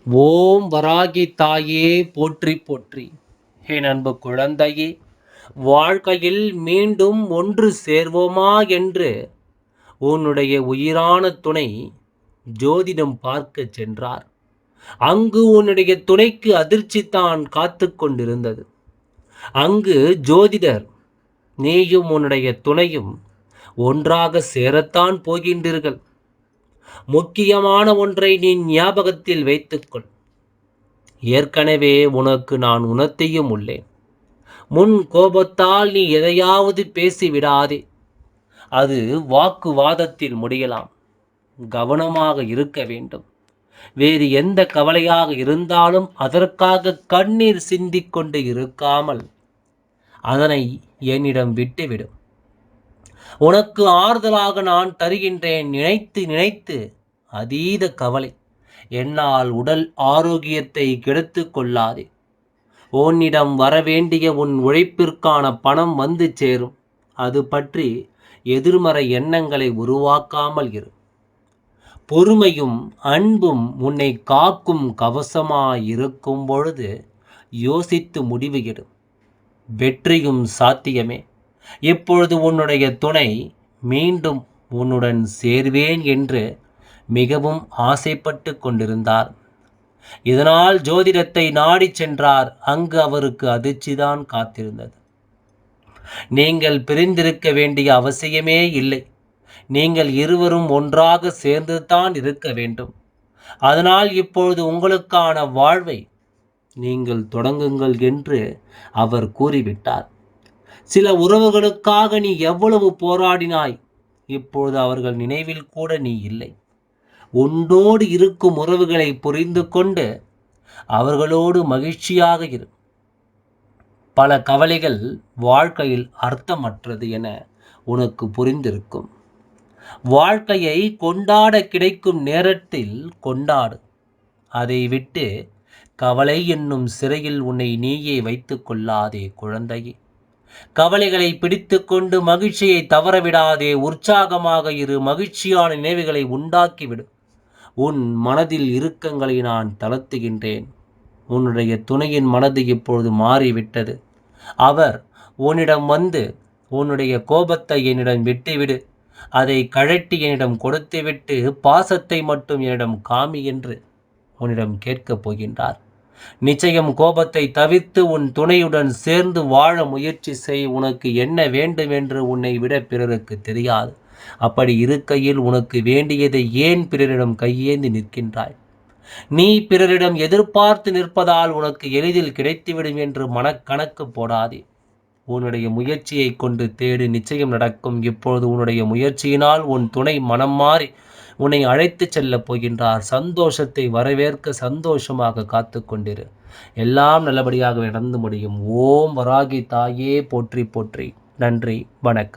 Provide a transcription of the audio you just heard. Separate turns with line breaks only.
ஓம் வராகி தாயே போற்றி போற்றி. என் அன்பு குழந்தையே, வாழ்க்கையில் மீண்டும் ஒன்று சேர்வோமா என்று உன்னுடைய உயிரான துணை ஜோதிடம் பார்க்க சென்றார். அங்கு உன்னுடைய துணைக்கு அதிர்ச்சி தான் காத்து கொண்டிருந்தது. அங்கு ஜோதிடர் நீயும் உன்னுடைய துணையும் ஒன்றாக சேரத்தான் போகின்றீர்கள். முக்கியமான ஒன்றை நீ ஞாபகத்தில் வைத்துக்கொள். ஏற்கனவே உனக்கு நான் உணர்த்தியும் உள்ளேன். முன் கோபத்தால் நீ எதையாவது பேசிவிடாதே. அது வாக்குவாதத்தில் முடியலாம். கவனமாக இருக்க வேண்டும். வேறு எந்த கவலையாக இருந்தாலும் அதற்காக கண்ணீர் சிந்திக்கொண்டு இருக்காமல் அதனை என்னிடம் விட்டுவிடும். உனக்கு ஆறுதலாக நான் தருகின்றேன். நினைத்து நினைத்து அதீத கவலை. என்னால் உடல் ஆரோக்கியத்தை கெடுத்து கொள்ளாதே. உன்னிடம் வரவேண்டிய உன் உழைப்பிற்கான பணம் வந்து சேரும். அது பற்றி எதிர்மறை எண்ணங்களை உருவாக்காமல் இரு. பொறுமையும் அன்பும் உன்னை காக்கும் கவசமாயிருக்கும் பொழுது யோசித்து முடிவு எடு. வெற்றியும் சாத்தியமே. இப்பொழுது உன்னுடைய துணை மீண்டும் உன்னுடன் சேர்வேன் என்று மிகவும் ஆசைப்பட்டு கொண்டிருந்தார். இதனால் ஜோதிடத்தை நாடி சென்றார். அங்கு அவருக்கு அதிர்ச்சிதான் காத்திருந்தது. நீங்கள் பிரிந்திருக்க வேண்டிய அவசியமே இல்லை. நீங்கள் இருவரும் ஒன்றாக சேர்ந்து தான் இருக்க வேண்டும். அதனால் இப்பொழுது உங்களுக்கான வாழ்வை நீங்கள் தொடங்குங்கள் என்று அவர் கூறிவிட்டார். சில உறவுகளுக்காக நீ எவ்வளவு போராடினாய். இப்பொழுது அவர்கள் நினைவில் கூட நீ இல்லை. உன்னோடு இருக்கும் உறவுகளை புரிந்து கொண்டு அவர்களோடு மகிழ்ச்சியாக இரு. பல கவலைகள் வாழ்க்கையில் அர்த்தமற்றது என உனக்கு புரிந்திருக்கும். வாழ்க்கையை கொண்டாட கிடைக்கும் நேரத்தில் கொண்டாடு. அதை விட்டு கவலை என்னும் சிறையில் உன்னை நீயே வைத்து கொள்ளாதே குழந்தையே. கவலைகளை பிடித்து கொண்டு மகிழ்ச்சியை தவறவிடாதே. உற்சாகமாக இரு. மகிழ்ச்சியான நினைவுகளை உண்டாக்கிவிடு. உன் மனதில் இறுக்கங்களை நான் தளர்த்துகின்றேன். உன்னுடைய துணையின் மனது இப்பொழுது மாறிவிட்டது. அவர் உன்னிடம் வந்து உன்னுடைய கோபத்தை என்னிடம் விட்டுவிடு, அதை கழட்டி என்னிடம் கொடுத்துவிட்டு பாசத்தை மட்டும் என்னிடம் காமி என்று உன்னிடம் கேட்கப் போகின்றார். நிச்சயம் கோபத்தை தவிர்த்து உன் துணையுடன் சேர்ந்து வாழ முயற்சி செய். உனக்கு என்ன வேண்டும் என்று உன்னை விட பிறருக்கு தெரியாது. அப்படி இருக்கையில் உனக்கு வேண்டியதை ஏன் பிறரிடம் கையேந்தி நிற்கின்றாய்? நீ பிறரிடம் எதிர்பார்த்து நிற்பதால் உனக்கு எளிதில் கிடைத்துவிடும் என்று மனக்கணக்கு போடாதே. உன்னுடைய முயற்சியை கொண்டு தேடு. நிச்சயம் நடக்கும். இப்பொழுது உன்னுடைய முயற்சியினால் உன் துணை மனம் மாறி உன்னை அழைத்து செல்லப் போகின்றார். சந்தோஷத்தை வரவேற்க சந்தோஷமாக காத்து கொண்டிரு. எல்லாம் நல்லபடியாக நடந்து முடியும். ஓம் வராகி தாயே போற்றி போற்றி. நன்றி, வணக்கம்.